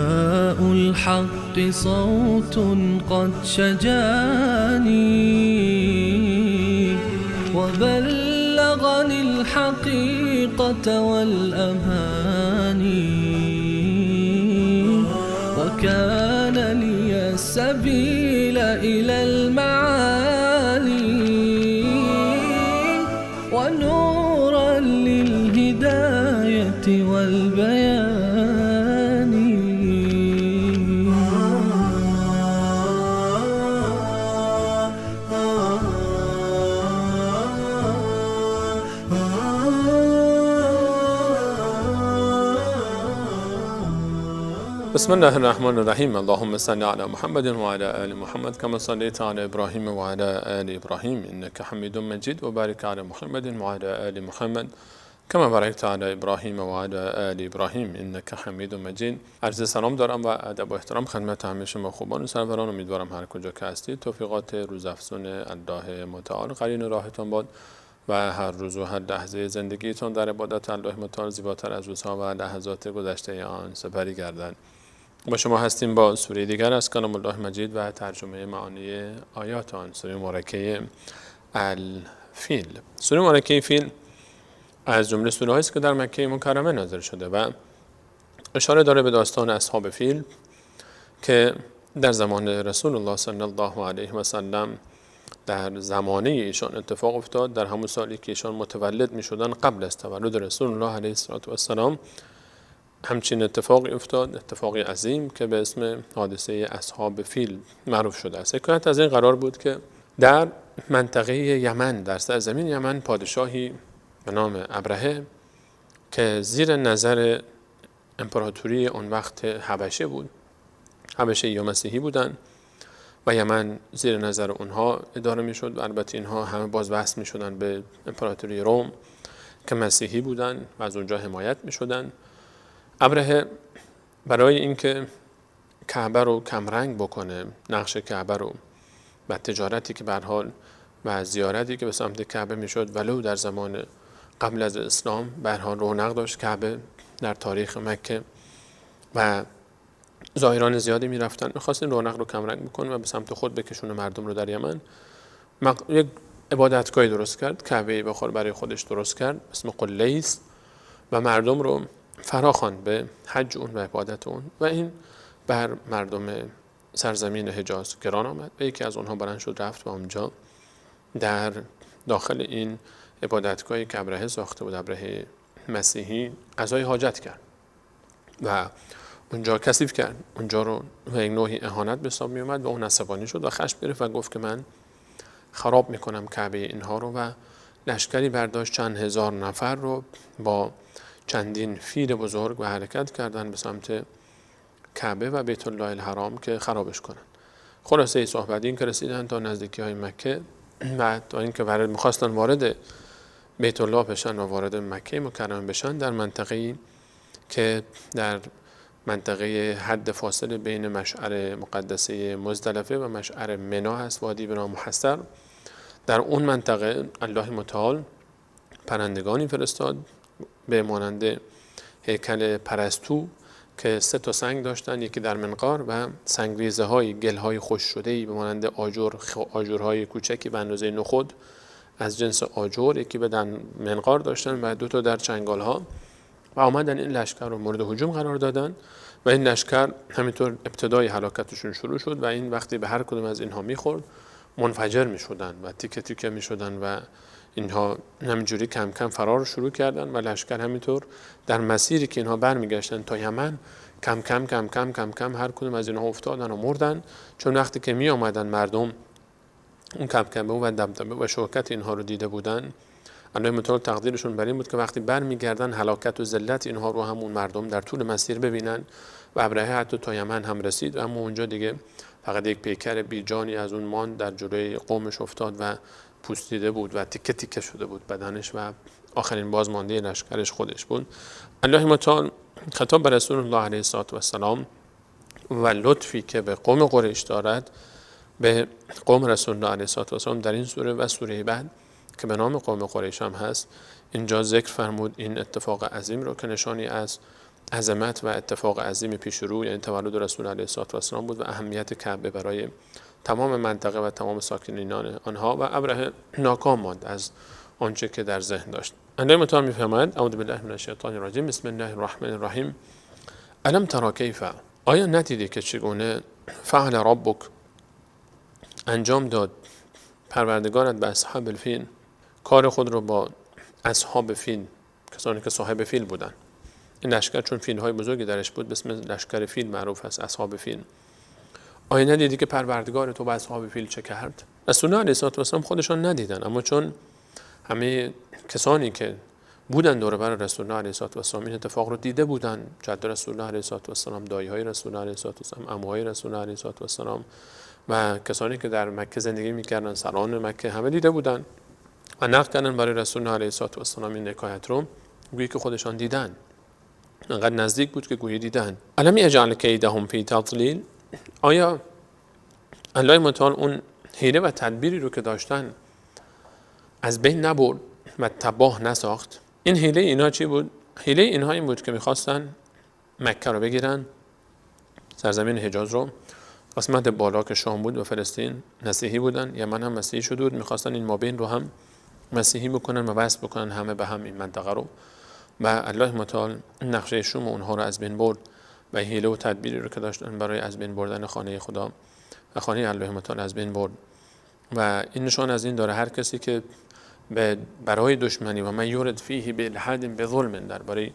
نداء الحق صوت قد شجاني وبلغني الحقيقة والأماني وكان لي السبيل إلى المعالي ونورا للهداية والبيان. بسم الله الرحمن الرحیم. اللهم صل علی محمد و علی آل محمد كما صليت على ابراهیم و علی آل ابراهیم انك حمید مجید و بارک علی محمد و علی آل محمد كما بارکت علی ابراهیم و علی آل ابراهیم انك حمید مجید. عرض سلام دارم و ادب و احترام خدمت همه شما خوبان و سروران. امیدوارم هر کجا که هستید توفیقات روزافزون الله متعال قرین راهتان باد و هر روز و هر لحظه زندگیتان در عبادت الله متعال زیباتر از روزها و لحظات گذشته آن سپری گردد. با شما هستیم با سوره دیگر از کلام الله مجید و ترجمه معانی آیات آن، سوره مبارکه الفیل. سوره مبارکه فیل از جمله سوره هایی است که در مکه مکرمه نازل شده و اشاره داره به داستان اصحاب فیل که در زمان رسول الله صلی الله علیه و سلم در زمانه ایشان اتفاق افتاد. در همون سالی که ایشان متولد می شدن قبل از تولد رسول الله علیه السلام همچین اتفاقی افتاد، اتفاقی عظیم که به اسم حادثه اصحاب فیل معروف شده است. حکایت از این قرار بود که در منطقه یمن، در سرزمین یمن، پادشاهی به نام ابرهه که زیر نظر امپراتوری اون وقت حبشه بود، حبشه یا مسیحی بودن و یمن زیر نظر اونها اداره می شد و البته اینها همه باز وصل می شدن به امپراتوری روم که مسیحی بودن و از اونجا حمایت می شدن. ابرهه برای اینکه کعبه رو کمرنگ بکنه، نقش کعبه رو و تجارتی که به هر حال و زیارتی که به سمت کعبه میشد ولو در زمان قبل از اسلام به هر حال رونق داشت کعبه در تاریخ مکه و زائران زیادی میرفتن، میخواست این رونق رو کمرنگ بکنه و به سمت خود بکشونه مردم رو در یمن. یک عبادتگاهی درست کرد، کعبه بخور برای خودش درست کرد اسم قلیس و مردم رو فراخواند به حج اون و عبادت اون و این بر مردم سرزمین حجاز گران آمد و یکی از اونها بلند شد رفت و اونجا در داخل این عبادتگاهی که ابرهه ساخته بود، ابرهه مسیحی، قضای حاجت کرد و اونجا کثیف کرد، اونجا رو و یک نوعی اهانت به حساب می اومد و اون عصبانی شد و خشم گرفت و گفت که من خراب میکنم کعبه اینها رو و لشکری برداشت چند هزار نفر رو با چندین فیل بزرگ و حرکت کردن به سمت کعبه و بیت الله الحرام که خرابش کنن. خلاصه صحبت این که رسیدن تا نزدیکی های مکه و تا اینکه میخواستن وارد بیت الله بشن و وارد مکه مکرمه بشن در منطقه‌ای که در منطقه حد فاصله بین مشعر مقدسه مزدلفه و مشعر منی هست، وادی به نام محصر. در اون منطقه الله متعال پرندگانی فرستاد به مانند هیکل پرستو که 3 سنگ داشتن، یکی در منقار و سنگریزه های گل های خوش شده‌ای به مانند آجرهای کوچکی به اندازه نخود از جنس آجر، یکی به منقار داشتن و 2 در چنگال ها و آمدن این لشکر رو مورد هجوم قرار دادن و این لشکر همینطور ابتدای هلاکتشون شروع شد و این وقتی به هر کدوم از اینها میخورد منفجر میشدن و تیکه تیکه میشدن و اینها همینجوری کم کم فرار شروع کردن و لشکر همینطور در مسیری که اینها برمیگشتن تا یمن کم کم کم کم کم کم هر کدوم از اینها افتادن و مردن، چون وقتی که می آمدن مردم اون کبکبه و دبدبه و شوکت اینها رو دیده بودن، الله متعال تقدیرشون بر این بود که وقتی برمیگردن هلاکت و ذلت اینها رو همون مردم در طول مسیر ببینن و ابرهه حتی تا یمن هم رسید، اما اونجا دیگه فقط یک پیکر بیجانی از اون مان در جلوی قومش افتاد و پوسیده بود و تیکه تیکه شده بود بدنش و آخرین بازمانده لشکرش خودش بود. الله متعال خطاب به رسول الله علیه السلام و لطفی که به قوم قریش دارد به قوم رسول الله علیه السلام در این سوره و سوره بعد که به نام قوم قریش هم هست اینجا ذکر فرمود این اتفاق عظیم رو که نشانی از عظمت و اتفاق عظیم پیش رو، یعنی تولد رسول علیه السلام بود و اهمیت کعبه برای تمام منطقه و تمام ساکنینان آنها، و ابرهه ناکام ماند از آنچه که در ذهن داشت. الله متعال می‌فرماید: اعوذ بالله من الشیطان الرجیم، بسم الله الرحمن الرحیم، الم تری کیف، آیا ندیدی که چگونه فعل ربک، انجام داد پروردگارت به اصحاب الفیل، کار خود رو با اصحاب فیل، کسانی که صاحب فیل بودن. این لشکر چون فیل‌های بزرگی درش بود به اسم لشکر فیل معروف است، اصحاب فیل. آیا ندیدی که پروردگار تو با اصحاب فیل چه کرد؟ رسول الله علیه السلام خودشان ندیدن، اما چون همه کسانی که بودن دور بر رسول الله علیه السلام این اتفاق رو دیده بودن، جد رسول الله علیه السلام، دایی‌های رسول الله علیه السلام، عموهای رسول الله علیه السلام و کسانی که در مکه زندگی می‌کردن، سران مکه، همه دیده بودن و نقل کردن برای رسول الله علیه السلام این حکایت رو، گویی که خودشان دیدن، انقدر نزدیک بود که گویی دیدن. الم یجعل کیدهم فی تضلیل، آیا الله متعال اون حیله و تدبیری رو که داشتن از بین نبرد و تباه نساخت؟ این حیله اینها چی بود؟ حیله اینها این بود که میخواستن مکه رو بگیرن، سرزمین حجاز رو، قسمت بالا که شام بود و فلسطین مسیحی بودن، یمن هم مسیحی شده بود، میخواستن این مابین رو هم مسیحی بکنن و وصل بکنن همه به هم این منطقه رو، و الله متعال نقشه شوم اونها رو از بین برد و حیله و تدبیری رو که داشتن برای از بین بردن خانه خدا و خانه الله متعال از بین برد. و این نشان از این داره هر کسی که برای دشمنی و من یورد فیه بالحد بظلم، در برای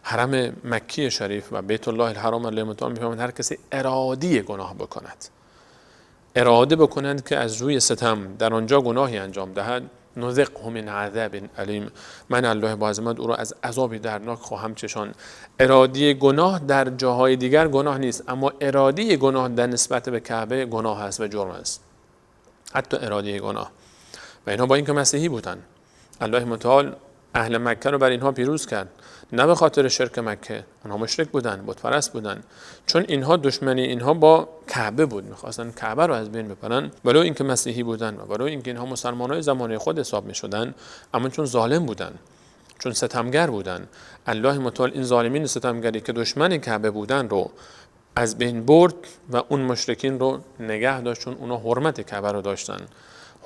حرم مکی شریف و بیت الله الحرام، الله متعال میفرماید هر کسی ارادی گناه بکند، اراده بکنند که از روی ستم در آنجا گناهی انجام دهد، نذقه من عذاب علیم، من الله با عظمت او را از عذابی دردناک خواهم چشان. ارادی گناه در جاهای دیگر گناه نیست، اما ارادی گناه در نسبت به کعبه گناه است و جرم است، حتی ارادی گناه. و اینها با اینکه مسیحی بودن، الله متعال اهل مکه رو بر اینها پیروز کرد، نه به خاطر شرک مکه، اونها مشرک بودن، بت پرست بودن، چون اینها دشمنی اینها با کعبه بود، می‌خواستن کعبه رو از بین ببرن، ولو اینکه مسیحی بودن و ولو اینکه اینها مسلمانای زمانه خود حساب می‌شدن، اما چون ظالم بودن، چون ستمگر بودن، الله متعال این ظالمین ستمگری که دشمن کعبه بودن رو از بین برد و اون مشرکین رو نگه داشت، چون اونا حرمت کعبه رو داشتن.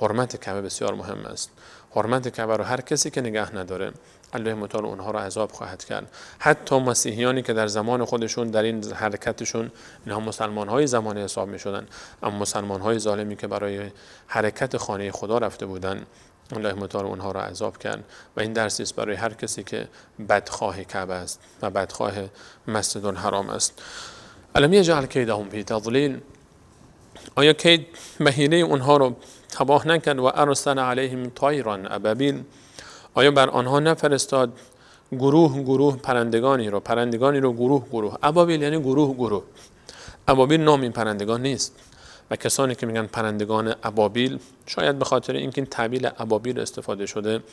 حرمت کعبه بسیار مهم است. حرمت کعبه رو هر کسی که نگه نداره، الله متعال اونها رو عذاب خواهد کرد. حتی مسیحیانی که در زمان خودشون در این حرکتشون اینها مسلمان‌های زمانه حساب می‌شدن، اما مسلمان‌های ظالمی که برای حرکت خانه خدا رفته بودن، الله متعال اونها رو عذاب کرد. و این درسی است برای هر کسی که بدخواه کعبه است و بدخواه مسجد الحرام است. الم یجعل کیدهم فی تضلیل، آیا کید مهیله اونها رو تباه نکرد؟ و ارسل علیهم طیرا ابابیل، آیا بر آنها نفرستاد گروه گروه پرندگانی رو گروه گروه. ابابیل یعنی گروه گروه. ابابیل نام این پرندگان نیست و کسانی که میگن پرندگان ابابیل، شاید به خاطر اینکه این تعبیر ابابیل استفاده شده،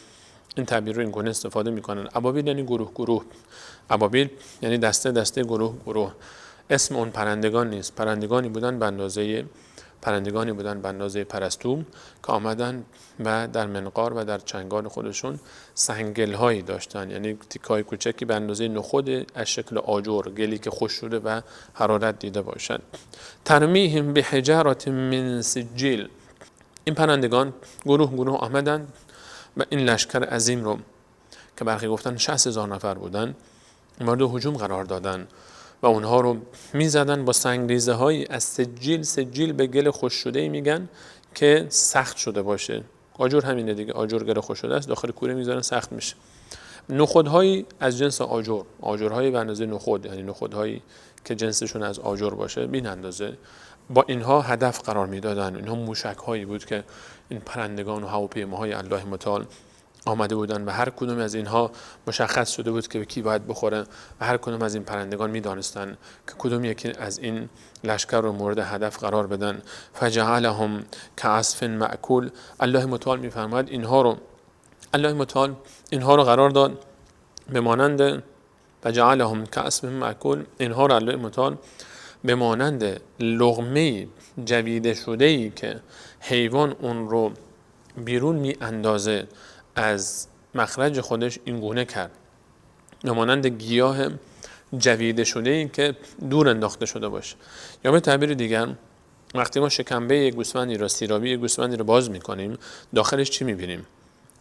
این تعبیر رو این گونه استفاده میکنن. ابابیل یعنی گروه گروه. ابابیل یعنی دسته دسته، گروه گروه. اسم اون پرندگان نیست. پرندگانی بودن به اندازه پرستو که آمدن و در منقار و در چنگال خودشون سنگل هایی داشتن، یعنی تیکای کوچکی به اندازه نخود از شکل آجر، گلی که خشک شده و حرارت دیده باشد. ترمیهم بحجارة من سجیل، این پرندگان گروه گروه آمدن و این لشکر عظیم رو که برخی گفتن 60,000 نفر بودن مورد هجوم قرار دادن و اونها رو میزدن با سنگریزه هایی از سجیل. سجیل به گل خشک شده میگن که سخت شده باشه. آجر همینه دیگه، آجر گل خشک شده است، داخل کوره میذارن سخت میشه. نخودهایی از جنس آجر، آجرهای به اندازه نخود، یعنی نخودهایی که جنسشون از آجر باشه بین اندازه، با اینها هدف قرار میدادن. اینها موشک هایی بود که این پرندگان و هواپیماهای الله متعال آمده بودن و هر کدوم از اینها مشخص شده بود که به کی باید بخوره و هر کدوم از این پرندگان میدانستن که کدوم یکی از این لشکر رو مورد هدف قرار بدن. فجعلهم کعصف مأکول، الله متعال میفرماید الله متعال اینها رو قرار داد به مانند، فجعلهم کعصف مأکول، اینها رو الله متعال به مانند لقمه جویده شده‌ای که حیوان اون رو بیرون می اندازه از مخرج خودش، این گونه کرد. به مانند گیاه جویده شده ای که دور انداخته شده باشه. یا به تعبیر دیگر وقتی ما شکمبه یک گوسفندی را، سیرابی یک گوسفندی را باز میکنیم، داخلش چی میبینیم؟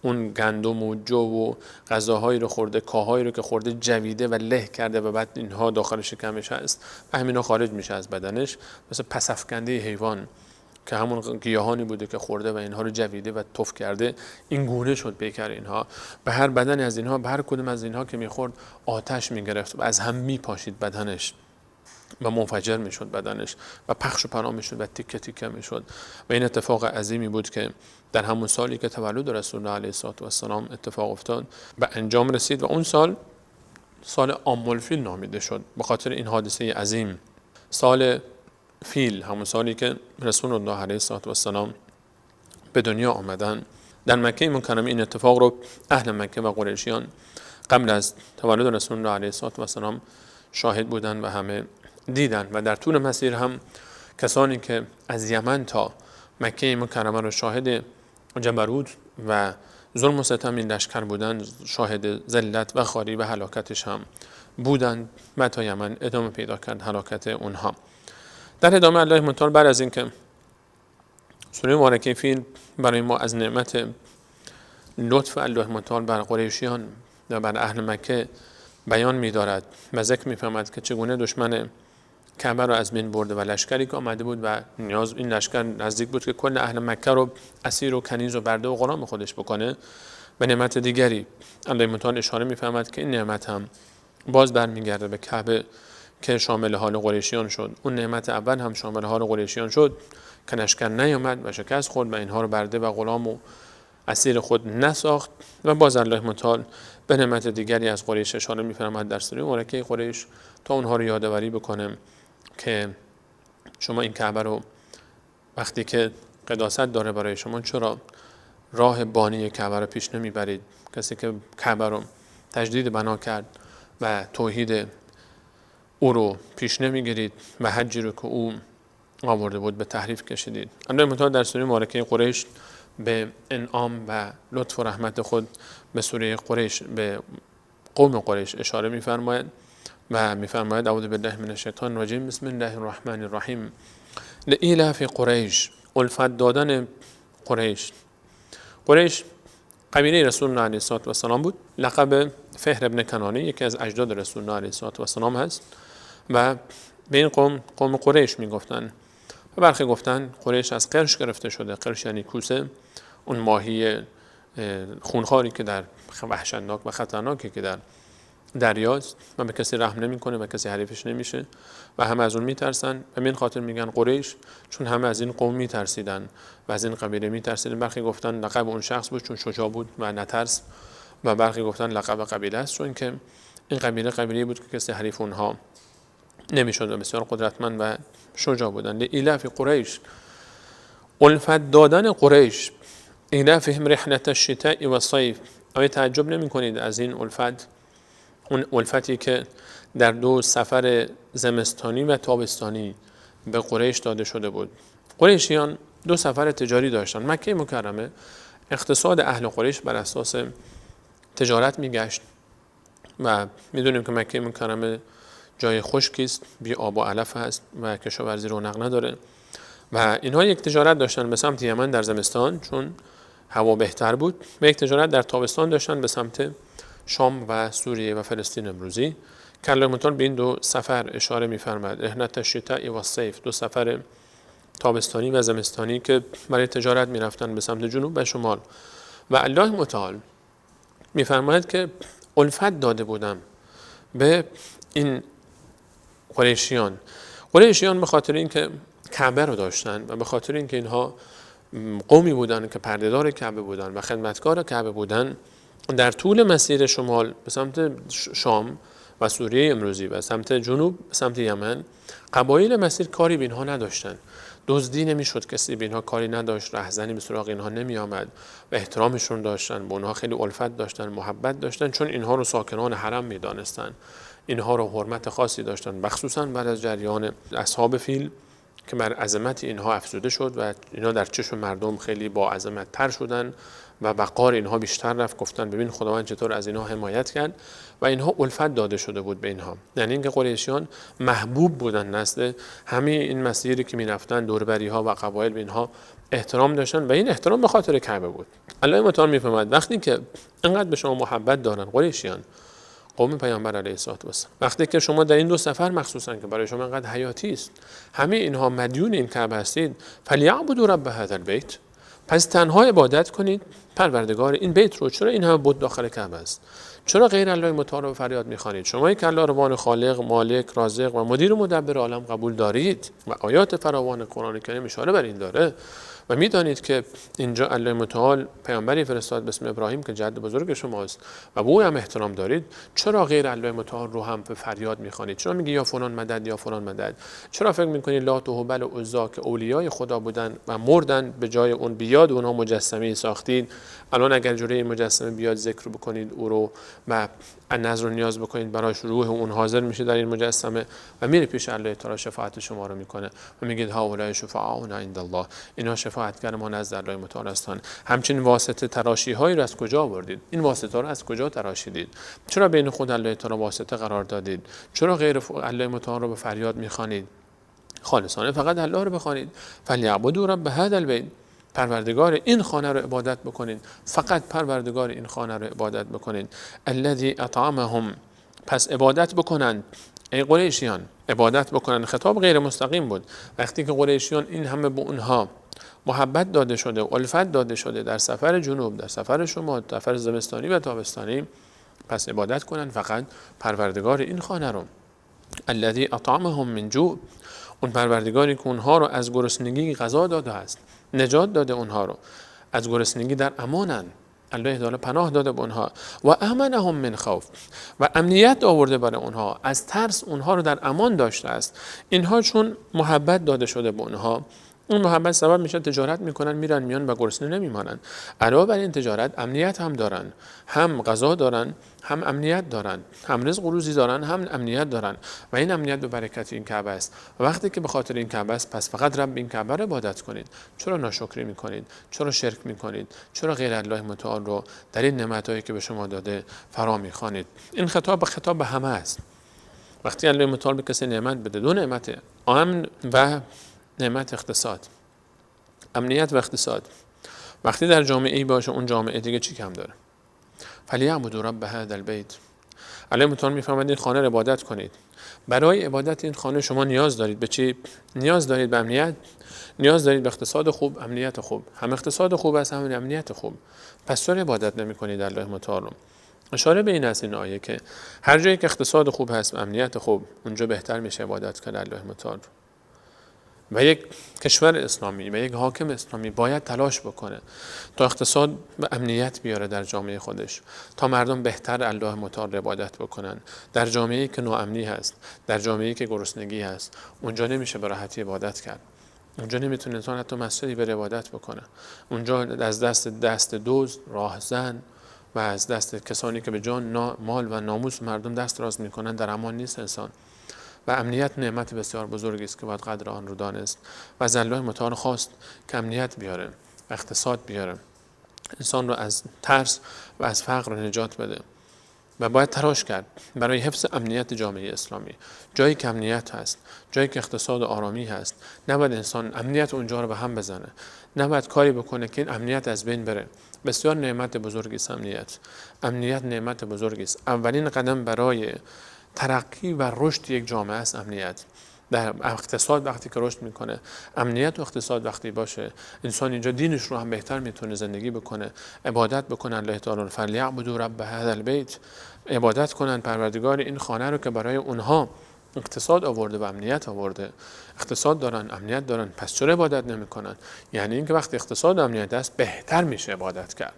اون گندم و جو و غذاهایی رو خورده، کاهایی رو که خورده جویده و له کرده و بعد اینها داخل شکمش هست و همینا خارج میشه از بدنش، مثل پس‌افکنده حیوان که همون گیاهانی بوده که خورده و اینها رو جویده و تف کرده، این گونه شد پیکر اینها. به هر بدنی از اینها، به هر کدوم از اینها که میخورد آتش میگرفت و از هم میپاشید بدنش و منفجر میشد بدنش و پخش و پلا میشد و تیکه تیکه میشد. و این اتفاق عظیمی بود که در همون سالی که تولد رسول الله علیه السلام اتفاق افتاد به انجام رسید و اون سال عام الفیل نامیده شد به خاطر این حادثه عظیم. سال فیل، همون سالی که رسول الله علیه السلام به دنیا آمدن، در مکه مکرمه این اتفاق رو اهل مکه و قریشیان قبل از تولد رسول الله علیه السلام شاهد بودن و همه دیدن و در طول مسیر هم کسانی که از یمن تا مکه مکرمه رو شاهد جبروت و ظلم و ستم این لشکر بودن، شاهد ذلت و خواری و هلاکتش هم بودن و تا یمن ادامه پیدا کرد هلاکت اونها. در ادامه الله متعال بعد از اینکه سوره مبارکه فیل برای ما از نعمت لطف الله متعال بر قریشیان و بر اهل مکه بیان می‌دارد و ذکر می‌فرماید که چگونه دشمن کعبه رو از بین برده و لشکری که آمده بود و نیاز این لشکر نزدیک بود که کل اهل مکه رو اسیر و کنیز و برده و غلام خودش بکنه. به نعمت دیگری الله متعال اشاره می‌فرماید که این نعمت هم باز برمیگرده به کعبه که شامل حال قریشیان شد. اون نعمت اول هم شامل حال قریشیان شد که لشکر نیامد و شکست خورد و اینها رو برده و غلام و اسیر خود نساخت. و باز الله متعال به نعمت دیگری از قریش اشاره می‌فرماید در سوره مبارکه قریش تا اونها رو یادآوری بکنه که شما این کعبه رو وقتی که قداست داره برای شما، چرا راه بانی کعبه رو پیش نمیبرید؟ کسی که کعبه رو تجدید بنا کرد و توحید او رو پیش نمیگیرید و حجی رو که او آورده بود به تحریف کشیدید. الله متعال در سوره مبارکه قریش به انعام و لطف و رحمت خود به سوره قریش، به قوم قریش اشاره می‌فرماید و می‌فرماید اعوذ بالله من الشیطان الرجیم بسم الله الرحمن الرحیم لإیلاف قریش، الفت دادن قریش. قریش قبیله رسول الله علیه السلام بود. لقب فهر ابن کنانه یکی از اجداد رسول الله علیه السلام هست و به این قوم قریش میگفتن و برخی گفتن قریش از قرش گرفته شده. قرش یعنی کوسه، اون ماهی خونخواری که در وحشتناک و خطرناکی که در دریاست و به کسی رحم نمیکنه و کسی حریفش نمیشه و همه از اون میترسن و این خاطر میگن قریش، چون همه از این قوم میترسیدن و از این قبیله میترسیدن. برخی گفتن لقب اون شخص بود چون شجاع بود و نترس، و برخی گفتن لقب قبیله است چون که این قبیله بود که کسی حریف اونها نمیشد و بسیار قدرتمند و شجاع بودن. لإیلاف قریش، الفت دادن قریش، ایلافهم رحلة الشتاء و الصیف. آیا تعجب نمی کنید از این الفت، اون الفتی که در دو سفر زمستانی و تابستانی به قریش داده شده بود؟ قریشیان دو سفر تجاری داشتن. مکه مکرمه اقتصاد اهل قریش بر اساس تجارت میگشت و میدونیم که مکه مکرمه جای خشکی است، بی آب و علف هست و کشاورزی رونق نداره و اینها یک تجارت داشتن به سمت یمن در زمستان چون هوا بهتر بود و یک تجارت در تابستان داشتن به سمت شام و سوریه و فلسطین امروزی که الله متعال به این دو سفر اشاره می‌فرماید. رحلة الشتاء و الصیف، دو سفر تابستانی و زمستانی که برای تجارت می‌رفتن به سمت جنوب و شمال. و الله متعال می‌فرماید که الفت داده بودم به این قریشیان به خاطر اینکه کعبه رو داشتن و به خاطر اینکه اینها قومی بودن که پردهدار کعبه بودن و خدمتکار کعبه بودن. در طول مسیر شمال به سمت شام و سوریه امروزی و سمت جنوب به سمت یمن، قبایل مسیر کاری به اینها نداشتن. دزدی نمیشد، کسی به اینها کاری نداشت، رهزنی به سراغ اینها نمی آمد و احترامشون داشتن، به اونها خیلی الفت داشتن، محبت داشتن، چون اینها رو ساکنان حرم می دانستن، اینها رو حرمت خاصی داشتن، مخصوصا بعد از جریان اصحاب فیل که بر عظمت اینها افزوده شد و اینها در چشم مردم خیلی با عظمت تر شدن و وقار اینها بیشتر رفت. گفتن ببین خداوند چطور از اینها حمایت کرد و اینها الفت داده شده بود به اینها. یعنی اینکه قریشیان محبوب بودن نزد همه این مسیری که میرفتن، دوربری ها و قبایل به اینها احترام داشتن و این احترام به خاطر کعبه بود. الله متعال میفرماید وقتی که انقدر به شما محبت دارن قریشیان، قوم پیامبر علیه السلام، وقتی که شما در این 2 سفر مخصوصا که برای شما انقدر حیاتی است، همه اینها مدیون این کعبه هستید، فلیعبدوا رب هذا البیت، پس تنها عبادت کنید پروردگار این بیت رو. چرا این همه بت داخل کعبه است؟ چرا غیر الله متعال رو فریاد می‌خوانید؟ شما که الله رو خالق، مالک، رازق و مدیر و مدبر عالم قبول دارید و آیات فراوان قرآن کریم اشاره بر این داره و میدانید که اینجا الله متعال پیامبری فرستاد به اسم ابراهیم که جد بزرگ شماست و به او هم احترام دارید، چرا غیر الله متعال رو هم به فریاد می‌خوانید؟ چرا میگی یا فلان مدد یا فلان مدد؟ چرا فکر می‌کنید لات و هبل و عزا که اولیای خدا بودن و مردن، به جای اون بیاد اونها مجسمه ساختید؟ الان اگر جوری مجسمه بیاد ذکر بکنید او رو و نظر و نیاز بکنید براش، روح اون حاضر میشه در این مجسمه و میره پیش الله تعالی شفاعت شما رو میکنه و میگید هؤلاء شفعاؤنا عند الله، اینا شفاعتگر ما نزد الله متعال هستند. همچنین واسطه تراشی هایی رو از کجا آوردید؟ این واسطه رو از کجا تراشیدید؟ چرا بین خود الله تعالی واسطه قرار دادید؟ چرا غیر الله متعال رو به فریاد میخوانید؟ خالصانه فقط الله رو بخوانید. فلیعبدوا رب هذا البیت، پروردگار این خانه رو عبادت بکنید، فقط پروردگار این خانه رو عبادت بکنید. الذی اطعمهم، پس عبادت بکنند ای قریشیان، عبادت بکنند. خطاب غیر مستقیم بود. وقتی که قریشیان این همه به اونها محبت داده شده و الفت داده شده در سفر جنوب، در سفر شمال، سفر زمستانی و تابستانی، پس عبادت کنند فقط پروردگار این خانه رو. الذی اطعمهم من جوع، اون پروردگاری که اونها رو از گرسنگی غذا داده است، نجات داده اونها رو، از گرسنگی در امانن، الله تعالی پناه داده به اونها. و امنهم من خوف، و امنیت آورده برای اونها، از ترس اونها رو در امان داشته است. اینها چون محبت داده شده به اونها، اون محبت سبب میشه تجارت میکنن، میرن میان و گرسنه نمیمانن. علاوه بر این تجارت امنیت هم دارن، هم غذا دارن، هم امنیت دارن، هم رزق و روزی دارن، هم امنیت دارن و این امنیت به برکت این کعبه است. و وقتی که به خاطر این کعبه است، پس فقط رب این کعبه رو عبادت کنید. چرا ناشکری میکنید؟ چرا شرک میکنید؟ چرا غیر الله متعال رو در این نعمتایی که به شما داده فرا میخوانید؟ این خطاب به همه است. وقتی الله متعال به کسی نعمت بده، 2 نعمت، امن و نعمت اقتصاد، امنیت و اقتصاد، وقتی در جامعه ای باشه، اون جامعه دیگه چی کم داره؟ فلیعبدوا رب هذا البیت، الله متعال میفرماید این خانه رو عبادت کنید. برای عبادت این خانه شما نیاز دارید به چی؟ نیاز دارید به امنیت، نیاز دارید به اقتصاد خوب، امنیت خوب. هم اقتصاد خوب است، هم امنیت خوب. پس چرا عبادت نمی‌کنید الله متعال؟ اشاره به این است این آیه که هر جایی که اقتصاد خوب هست و امنیت خوب، اونجا بهتر میشه عبادت کرد الله متعال. و یک کشور اسلامی و یک حاکم اسلامی باید تلاش بکنه تا اقتصاد و امنیت بیاره در جامعه خودش، تا مردم بهتر الله متعال عبادت بکنن. در جامعه‌ای که ناامنی هست، در جامعه‌ای که گرسنگی هست، اونجا نمیشه به راحتی عبادت کرد. اونجا نمیتونه انسان حتی مسجدی بره عبادت بکنه. اونجا از دست دزد، راهزن و از دست کسانی که به جان، مال و ناموس مردم دست دراز میکنن در امان نیست انسان. و امنیت نعمت بسیار بزرگی است که باید قدر آن رو دانست و از الله متعال خواست که امنیت بیاره، اقتصاد بیاره، انسان رو از ترس و از فقر نجات بده و باید تلاش کرد برای حفظ امنیت جامعه اسلامی. جایی که امنیت هست، جایی که اقتصاد و آرامی هست، نباید انسان امنیت اونجا رو به هم بزنه، نباید کاری بکنه که این امنیت از بین بره. بسیار نعمت بزرگی است امنیت نعمت بزرگی است. اولین قدم برای ترقی و رشد یک جامعه است امنیت. در اقتصاد وقتی که رشد میکنه، امنیت و اقتصاد وقتی باشه، انسان اینجا دینش رو هم بهتر میتونه زندگی بکنه، عبادت بکنن الله تعالی. فلیعبدوا رب هذا البیت، عبادت کنن پروردگار این خانه رو که برای اونها اقتصاد آورده و امنیت آورده. اقتصاد دارن، امنیت دارن، پس چرا عبادت نمیکنن؟ یعنی اینکه وقتی اقتصاد و امنیت است، بهتر میشه عبادت کرد.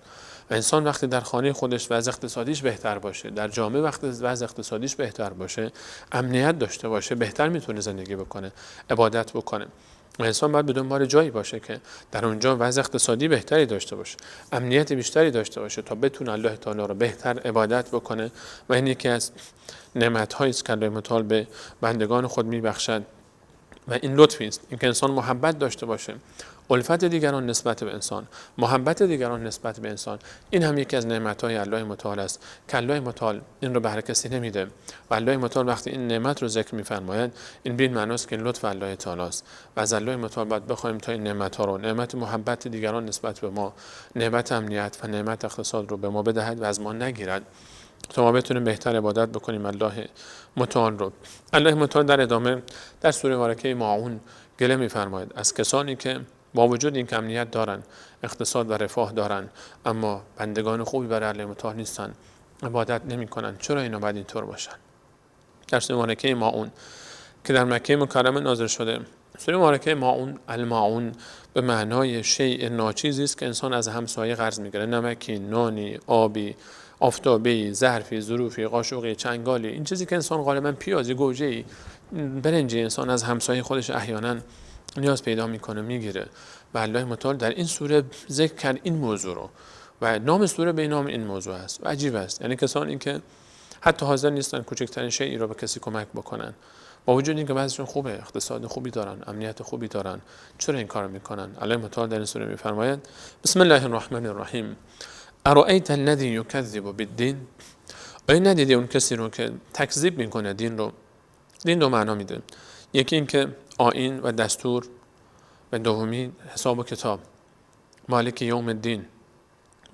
و انسان وقتی در خانه خودش وضع اقتصادیش بهتر باشه، در جامعه وقتی وضع اقتصادیش بهتر باشه، امنیت داشته باشه، بهتر میتونه زندگی بکنه، عبادت بکنه. و انسان باید به دنبال جایی باشه که در اونجا وضع اقتصادی بهتری داشته باشه، امنیت بیشتری داشته باشه تا بتونه الله تعالی رو بهتر عبادت بکنه. و این یکی از نعمت‌هایی است که الله متعال به بندگان خود میبخشد و این لطفی است، اینکه انسان محبت داشته باشه، الفت دیگران نسبت به انسان، محبت دیگران نسبت به انسان، این هم یکی از نعمت‌های الله متعال است که الله متعال این رو به هر کسی نمیده و الله متعال وقتی این نعمت رو ذکر می‌فرماید این به این معناست که این لطف الله تعالی است و از الله متعال باید بخوایم تا این نعمت‌ها رو، نعمت محبت دیگران نسبت به ما، نعمت امنیت و نعمت اقتصاد رو به ما بدهد و از ما نگیرد تا ما بتونیم بهتر عبادت بکنیم الله متعال رو. الله متعال در ادامه در سوره مبارکه ماعون گله می‌فرماید از کسانی که با وجود این امنیت دارن، اقتصاد و رفاه دارن، اما بندگان خوبی برای الله متعال نیستن، عبادت نمی‌کنن. چرا اینا باید اینطور باشن؟ در سوره مبارکه ماعون که در مکه مکرمه نازل شده، سوره مبارکه ماعون، الماعون به معنای شیء ناچیزی است که انسان از همسایه قرض می‌گیره، نمکی، نانی، آبی، آفتابی، ظرفی، ظروفی، قاشقی، چنگالی، این چیزی که انسان غالبا پیازی، گوجه‌ای، برنجی انسان از همسایه خودش احیانا نیاز پیدا میکنه میگیره و الله متعال در این سوره ذکر کرد این موضوع رو و نام سوره به نام این موضوع است و عجیب است. یعنی کسانی که حتی حاضر نیستن کوچکترین شیئی رو به کسی کمک بکنن با وجود اینکه بعضیشون خوبه، اقتصاد خوبی دارن، امنیت خوبی دارن، چرا این کارو میکنن؟ الله متعال در این سوره میفرماید بسم الله الرحمن الرحیم ارأیت الذی یکذب بالدین، آیا ندیدی اون کسی رو که تکذیب میکنه دین رو؟ دین دو معنا میده، یکی این که آیین و دستور و دومی حساب و کتاب، مالک یوم الدین،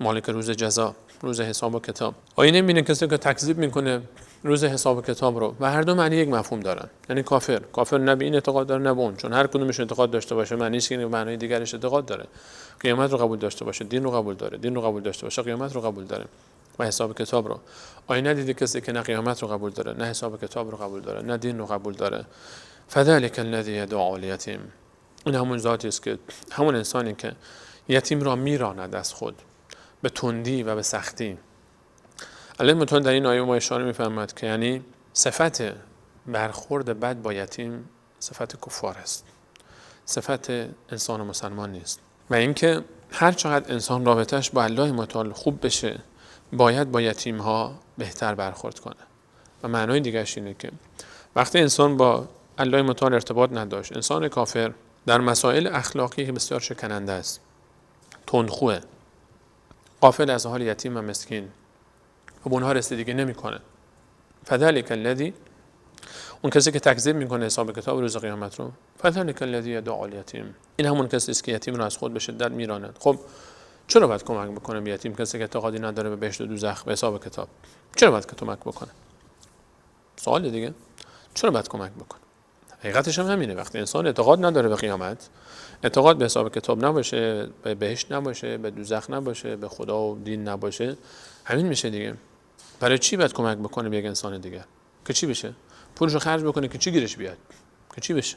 مالک روز جزا، روز حساب و کتاب. آیا نمیبینه کسی که تکذیب میکنه روز حساب و کتاب رو؟ و هر دو معنی یک مفهوم دارن، یعنی کافر نه به این اعتقاد داره نه به اون، چون هر کدومش اعتقاد داشته باشه معنیش اینه معنای دیگرش اعتقاد داره. قیامت رو قبول داشته باشه دین رو قبول داره، دین رو قبول داشته باشه قیامت رو قبول داره و حساب کتاب رو. آیا ندیدی کسی که نه قیامت رو قبول داره، نه حساب کتاب رو قبول داره، نه دین رو قبول داره؟ فذلک الذی یدعو الیتیم، این همون ذاتی است که همون انسانی که یتیم را میراند از خود به تندی و به سختی. الله متعال در این آیه ما اشاره می‌فرماید که یعنی صفت برخورد بد با یتیم صفت کفار است، صفت انسان مسلمان نیست و اینکه هر چقدر انسان رابطش با الله متعال خوب بشه باید با یتیم ها بهتر برخورد کنه. و معنای دیگرش اینه که وقتی انسان با الله متعال ارتباط نداشت، انسان کافر در مسائل اخلاقی که بسیار شکننده است، تندخوه، غافل از حال یتیم و مسکین و به اونها رسیدگی نمیکنه. فذلک الذی، اون کسی که تکذیب میکنه حساب کتاب روز قیامت رو، فذلک الذی یدعو الیتیم، این همون کسی است که یتیم رو از خود به شدت میراند. خب چرا باید کمک بکنه به یتیم؟ کسی که اعتقادی نداره به بهشت و دوزخ به حساب کتاب، چرا باید که کمک بکنه؟ سوال دیگه، چرا باید کمک بکنه؟ حقیقتش هم همینه. وقتی انسان اعتقاد نداره به قیامت، اعتقاد به حساب کتاب نباشه، به بهشت نباشه، به دوزخ نباشه، به خدا و دین نباشه، همین میشه دیگه. برای چی باید کمک بکنه به یک انسان دیگه؟ که چی بشه؟ پولشو خرج بکنه که چی گیرش بیاد؟ که چی بشه؟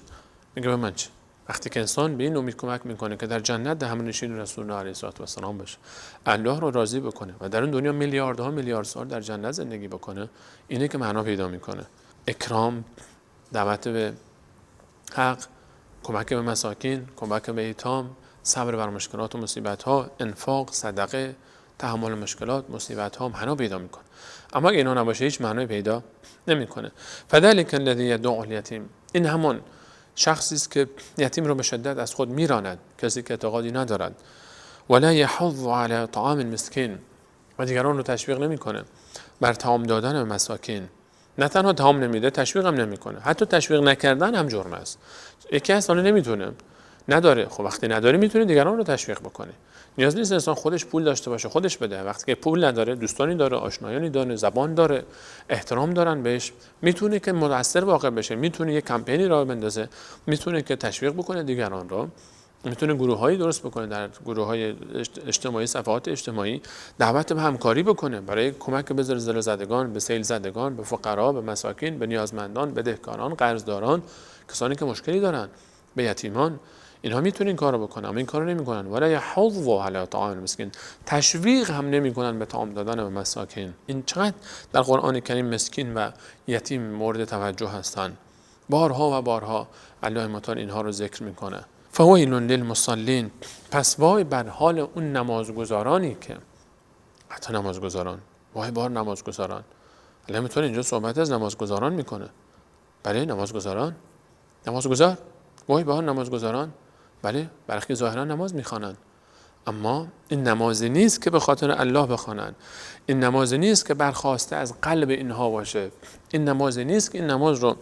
میگه به من چه؟ وقتی که انسان به این امید کمک میکنه که در جنت همنشین رسول الله علیه السلام بشه، الله رو راضی بکنه و در اون دنیا میلیاردها میلیارد سال در جنت زندگی بکنه، اینه که معنا پیدا میکنه. اکرام، دعوت به حق، کمک به مساکین، کمک به ایتام، صبر بر مشکلات و مصیبت ها، انفاق، صدقه، تحمل مشکلات، مصیبت ها معنا پیدا میکنه. اما اگه اینا نباشه هیچ معنی پیدا نمیکنه. فذلک الذی یدعو الیتیم، این همون شخصی است که یتیم رو به شدت از خود میراند، کسی که اعتقادی ندارد. ولا یحض علی طعام المسکین، و دیگران رو تشویق نمیکنه بر طعام دادن به مساکین. نه تنها طعام نمیده، تشویق هم نمیکنه. حتی تشویق نکردن هم جرم است. یکی از اون نمیتونه، نداره، خب وقتی نداره میتونه دیگران رو تشویق بکنه. نیاز نیست انسان خودش پول داشته باشه خودش بده. وقتی که پول نداره، دوستانی داره، آشنایانی داره، زبان داره، احترام دارن بهش، میتونه که مؤثر واقع بشه، میتونه یک کمپینی راه بندازه، میتونه که تشویق بکنه دیگران رو، میتونه گروه‌هایی درست بکنه، در گروه‌های اجتماعی، صفحات اجتماعی دعوت به همکاری بکنه برای کمک به زلزله زدگان، به سیل زدگان، به فقرا، به مساکین، به نیازمندان، بدهکاران، قرضداران، کسانی که مشکلی دارن، به یتیمان. اینها میتونن این کارو بکنن، اما این کارو نمیکنن. ولا یحض علی طعام المسکین، تشویق هم نمیکنن به طعام دادن به مساکین. این چقدر در قرآن کریم مسکین و یتیم مورد توجه هستند. بارها و بارها الله متعال اینها رو ذکر میکنه. فویل للمصلین، پس وای بر حال اون نمازگزارانی که، حتی نمازگزاران، وای بار نمازگزاران. الله متعال اینجا صحبت از نمازگزاران میکنه. برای نمازگزاران، نمازگزار وای به حال نمازگزاران، بله برخی ظاهرا نماز میخوانند، اما این نمازی نیست که به خاطر الله بخوانند، این نمازی نیست که برخواسته از قلب اینها باشه، این نمازی نیست که این نماز رو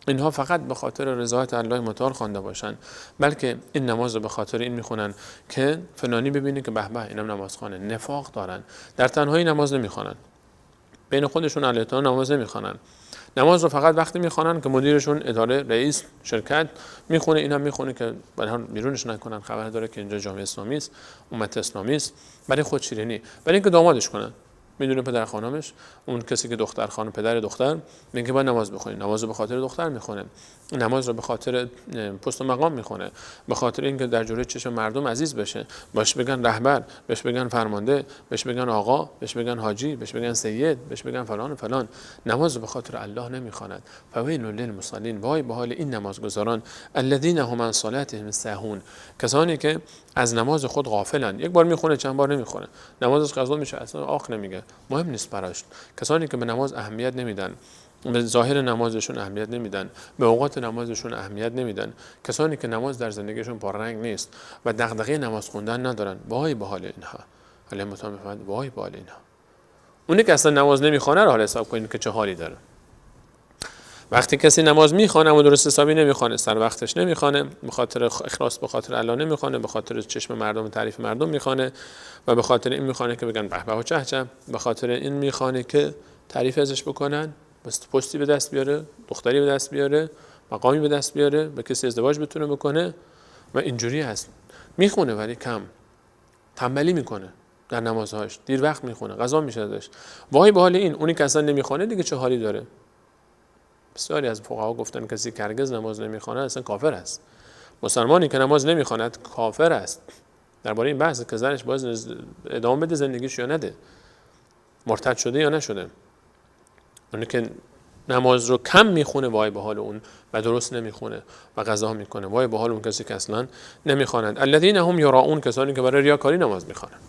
اینها فقط به خاطر رضایت الله متعال خوانده باشن، بلکه این نماز رو به خاطر این میخونن که فلانی ببینه که به به اینم نمازخوانه. نفاق دارن، در تنهایی نماز نمیخوانن، بین خودشون علیه نماز نمیخوانن، نماز رو فقط وقتی میخوانن که مدیرشون، اداره، رئیس، شرکت میخونه، اینم میخونه که برای بیرونش نکنن، خبر داره که اینجا جامعه اسلامی است، امت اسلامی است، برای خود شیرینی، برای اینکه دامادش کنن. میدونه پدر خانمش، اون کسی که دختر خانم پدر دختر میگه باید نماز بخونی، نماز رو به خاطر دختر میخونه، نماز رو به خاطر پست و مقام میخونه، به خاطر اینکه در جلوی چشم مردم عزیز بشه، باش بگن رهبر، بهش بگن فرمانده، بهش بگن آقا، بهش بگن حاجی، بهش بگن سید، بهش بگن فلان و فلان. نماز رو به خاطر الله نمیخواند. فویل للمصلین، وای به حال این نمازگزاران، الذین هم عن صلاتهم ساهون، کسانی که از نماز خود غافلن، یک بار میخونه چند بار نمیخونه، نمازش قضا میشه اصلا آخ نمیگه، مهم نیست براش. کسانی که به نماز اهمیت نمیدن، به ظاهر نمازشون اهمیت نمیدن، به اوقات نمازشون اهمیت نمیدن، کسانی که نماز در زندگیشون پررنگ نیست و دغدغه نماز خوندن ندارن، وای به حال اینها. الله متعال میفرماید وای به حال اینها. اونی که اصلا نماز نمیخونه رو حالا حساب کنید که چه حالی داره. وقتی کسی نماز میخوانه اما درست حسابی نمیخوانه، سر وقتش نمیخوانه، به خاطر اخلاص به خاطر الله نمیخوانه، به خاطر چشم مردم و تعریف مردم میخوانه و به خاطر این میخوانه که بگن به به و چه چه، به خاطر این میخوانه که تعریف ازش بکنن، پستی به دست بیاره، دختری به دست بیاره، مقامی به دست بیاره، به کسی ازدواج بتونه بکنه و اینجوری هست. میخونه ولی کم، تنبلی میکنه در نمازهاش، دیر وقت میخونه، قضا میشه ازش. وای به حال این. اونی که اصلا نمیخونه دیگه چه حالی داره؟ بسیاری از فقها گفتن کسی که هرگز نماز نمیخواند اصلا کافر است. مسلمانی که نماز نمیخواند کافر است. درباره این بحث که زنش باید ادامه بده زندگیش یا نده، مرتد شده یا نشده. اونی که نماز رو کم میخونه وای به حال اون و درست نمیخونه و قضا میکنه، وای به حال اون کسی که اصلا نمیخواند. الذین هم یراؤون، کسانی که برای ریاکاری نماز میخوانند،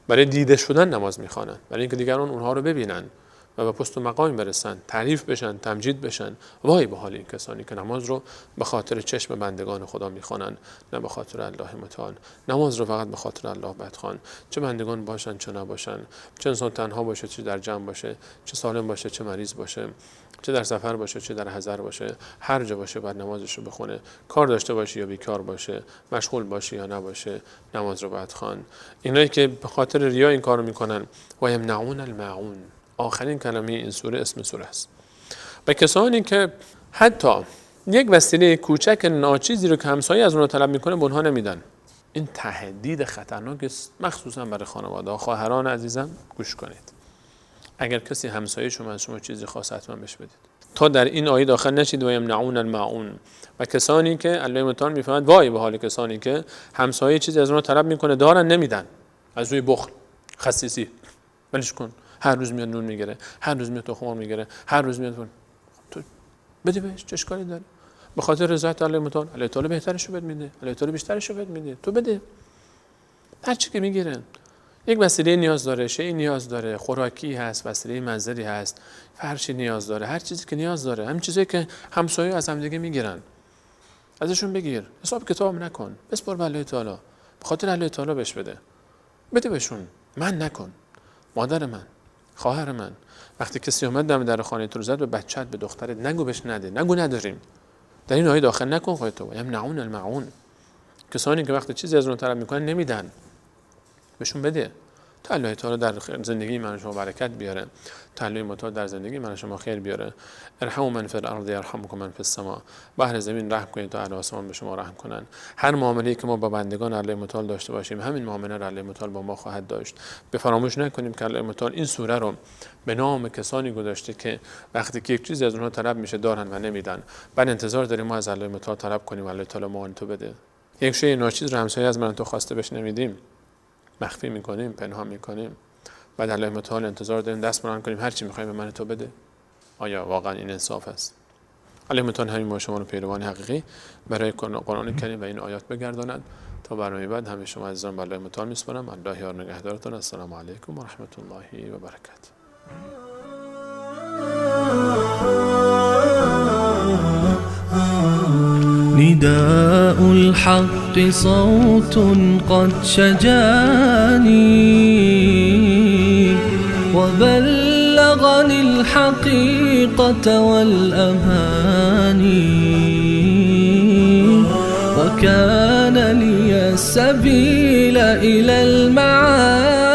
برای دیده شدن نماز میخوانند، برای اینکه دیگران اونها رو ببینن و به پست و مقامی برسن، تعریف بشن، تمجید بشن. وای به حال این کسانی که نماز رو به خاطر چشم بندگان خدا میخوانن، نه به خاطر الله متعال. نماز رو فقط به خاطر الله بخوان، چه بندگان باشن چه نباشن، چه انسان تنها باشه چه در جمع باشه، چه سالم باشه چه مریض باشه، چه در سفر باشه چه در حضر باشه، هر جا باشه باید نمازش رو بخونه. کار داشته باشه یا بیکار باشه، مشغول باشه یا نباشه، نماز رو باید خوان. اینایی که به خاطر ریا این کارو میکنن، و یمنعون الماعون، آخرین کلمه این سوره اسم سوره است. و کسانی که حتی یک وسیله کوچک ناچیزی رو که همسایه از اونها طلب میکنه به اونها نمیدن. این تهدید خطرناک است، مخصوصا برای خانواده. خواهران عزیزم گوش کنید، اگر کسی همسایه شما از شما چیزی خواست حتما بهش بدید، تا در این آیه داخل نشید. و یمنعون الماعون، و کسانی که الله متعال میفهمد وای به حال کسانی که همسایه چیزی از اونها طلب میکنه دارن نمیدن، از روی بخل، خسیسی. ولش کن، هر روز میاد نون میگیره، هر روز میاد تخم مرغ میگیره، هر روز میاد، تو بده بهش، چه اشکالی داره؟ به خاطر رضایت الله متعال، الله تعالی بهترشو بهت میده، الله تعالی بیشترشو بهت میده، تو بده. هر چی که میگیره، یک وسیله نیاز داره، شیء نیاز داره، خوراکی هست، وسیله منزلی هست، فرشی نیاز داره، هر چیزی که نیاز داره، همین چیزایی که همسایه از هم دیگه میگیرن، ازشون بگیر، حساب کتاب نکن، بسپار به الله تعالی، به خاطر الله تعالی بهش بده، بده بهشون، من نکن. مادر من، خواهر من، وقتی کسی اومد دم در خانه تو رو زد، به بچت، به دخترت نگو بهش نده، نگو نداریم. در این آیه داخل نکن خودتو. یمنعون الماعون، کسانی که وقتی چیزی از اون طلب میکنن نمیدن، بهشون بده. تا الله تعالی در زندگی من شما برکت بیاره، تا الله متعال در زندگی من شما خیر بیاره. ارحموا من فی الارض یرحمکم من فی السماء، بهر زمین رحم کنید تا اهل آسمان به شما رحم کنن. هر معامله‌ای که ما با بندگان الله متعال داشته باشیم، همین معامله را الله متعال با ما خواهد داشت. به فراموش نکنیم که الله متعال این سوره رو به نام کسانی گذاشته که وقتی که یک چیزی از اونها طلب میشه دارن و نمیدن، بعد انتظار داریم ما از الله متعال طلب کنیم الله تعالی ما تو بده. یک شی ناچیز رو همسایه از من تو خواسته بهش نمیدیم، مخفی میکنیم، پنهان میکنیم، بعد الله متعال انتظار داریم دست بلند کنیم هر چی میخوایم به من تو بده. آیا واقعا این انصاف است؟ الله متعال همین ما شما رو پیروان حقیقی برای قرآن کریم و این آیات بگرداند. تا برنامه بعد همه شما عزیزان به الله متعال میسپارم. الله یار نگهدارتون. السلام علیکم و رحمت الله و برکاته. نداء الحق صوت قد شجاني وبلغني الحقيقة والأماني وكان لي السبيل إلى المعالي.